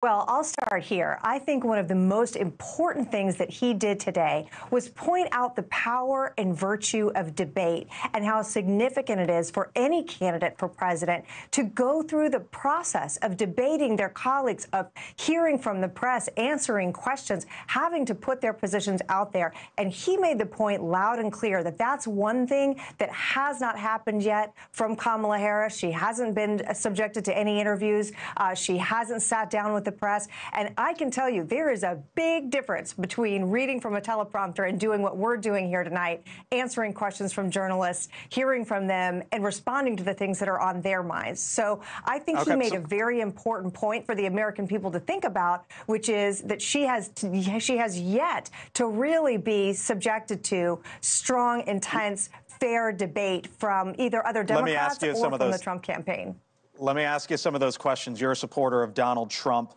Well, I'll start here. I think one of the most important things that he did today was point out the power and virtue of debate and how significant it is for any candidate for president to go through the process of debating their colleagues, of hearing from the press, answering questions, having to put their positions out there. And he made the point loud and clear that that's one thing that has not happened yet from Kamala Harris. She hasn't been subjected to any interviews. She hasn't sat down with the press. And I can tell you, there is a big difference between reading from a teleprompter and doing what we're doing here tonight, answering questions from journalists, hearing from them, and responding to the things that are on their minds. So I think he made a very important point for the American people to think about, which is that she has yet to really be subjected to strong, intense, fair debate from either other Democrats or from the Trump campaign. Let me ask you some of those questions. You're a supporter of Donald Trump.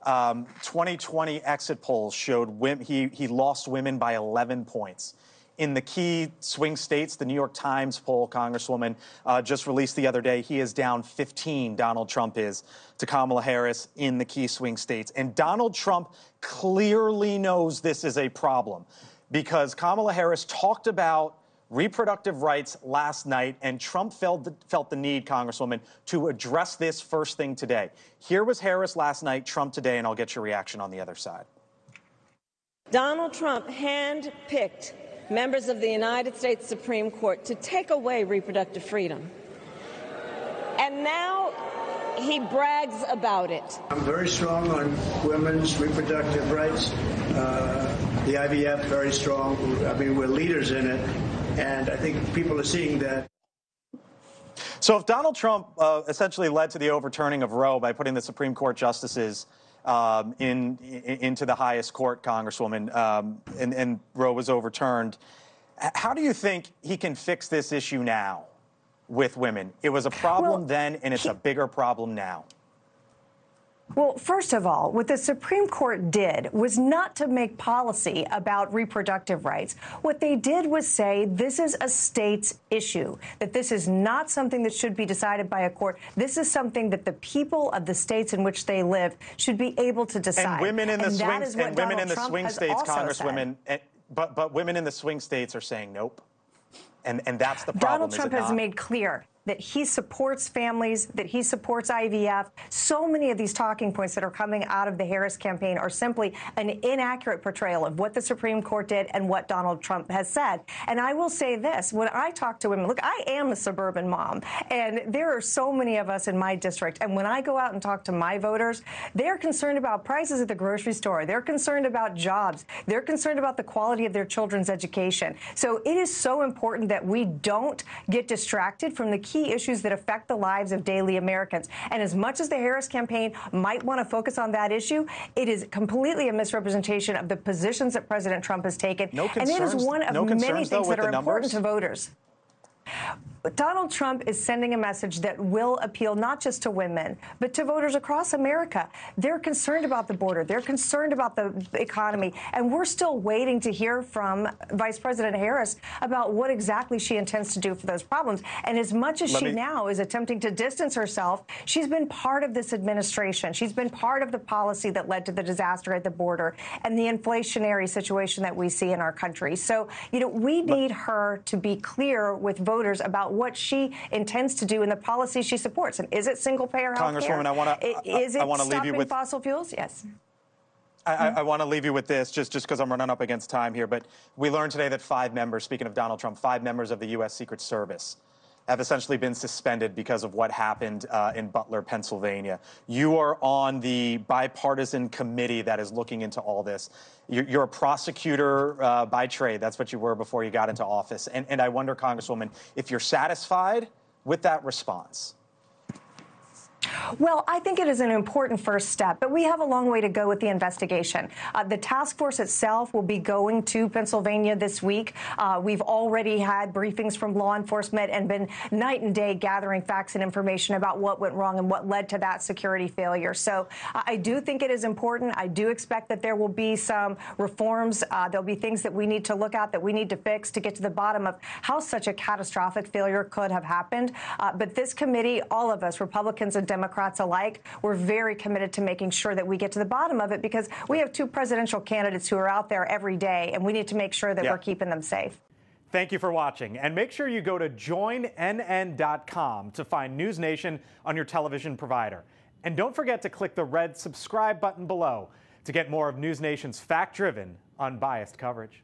2020 exit polls showed he lost women by 11 points. In the key swing states, the New York Times poll, Congresswoman, just released the other day, he is down 15, Donald Trump is, to Kamala Harris in the key swing states. And Donald Trump clearly knows this is a problem because Kamala Harris talked about reproductive rights last night, and Trump felt the need, Congresswoman, to address this first thing today. Here was Harris last night, Trump today, and I'll get your reaction on the other side. Donald Trump handpicked members of the United States Supreme Court to take away reproductive freedom. And now he brags about it. I'm very strong on women's reproductive rights. The IVF, very strong. I mean, we're leaders in it. And I think people are seeing that. So if Donald Trump essentially led to the overturning of Roe by putting the Supreme Court justices into the highest court, Congresswoman, and Roe was overturned, how do you think he can fix this issue now with women? It was a problem then, and it's a bigger problem now. Well, first of all, what the Supreme Court did was not to make policy about reproductive rights. What they did was say this is a state's issue, that this is not something that should be decided by a court. This is something that the people of the states in which they live should be able to decide. And women in the swing states, Congresswomen, but women in the swing states are saying nope. And that's the problem. Donald Trump has made clear that he supports families, that he supports IVF. So many of these talking points that are coming out of the Harris campaign are simply an inaccurate portrayal of what the Supreme Court did and what Donald Trump has said. And I will say this, when I talk to women, look, I am a suburban mom, and there are so many of us in my district. And when I go out and talk to my voters, they're concerned about prices at the grocery store. They're concerned about jobs. They're concerned about the quality of their children's education. So it is so important that we don't get distracted from the key issues that affect the lives of daily Americans. And as much as the Harris campaign might want to focus on that issue, it is completely a misrepresentation of the positions that President Trump has taken. And it is one of many things that are important to voters. But Donald Trump is sending a message that will appeal not just to women, but to voters across America. They're concerned about the border. They're concerned about the economy. And we're still waiting to hear from Vice President Harris about what exactly she intends to do for those problems. And as much as she now is attempting to distance herself, she's been part of this administration. She's been part of the policy that led to the disaster at the border and the inflationary situation that we see in our country. So, you know, we need her to be clear with voters about what she intends to do in the policy she supports. And is it single-payer health care? Congresswoman, I want to leave you with fossil fuels? Yes. I want to leave you with this, just because I'm running up against time here. But we learned today that 5 members, speaking of Donald Trump, 5 members of the U.S. Secret Service have essentially been suspended because of what happened in Butler, Pennsylvania. You are on the bipartisan committee that is looking into all this. You're a prosecutor by trade. That's what you were before you got into office. And I wonder, Congresswoman, if you're satisfied with that response. Well, I think it is an important first step, but we have a long way to go with the investigation. The task force itself will be going to Pennsylvania this week. We've already had briefings from law enforcement and been night and day gathering facts and information about what went wrong and what led to that security failure. So I do think it is important. I do expect that there will be some reforms. There'll be things that we need to look at, that we need to fix to get to the bottom of how such a catastrophic failure could have happened. But this committee, all of us, Republicans and Democrats alike. We're very committed to making sure that we get to the bottom of it, because we have two presidential candidates who are out there every day, and we need to make sure that we're keeping them safe. Thank you for watching, and make sure you go to joinnn.com to find NewsNation on your television provider. And don't forget to click the red subscribe button below to get more of NewsNation's fact-driven, unbiased coverage.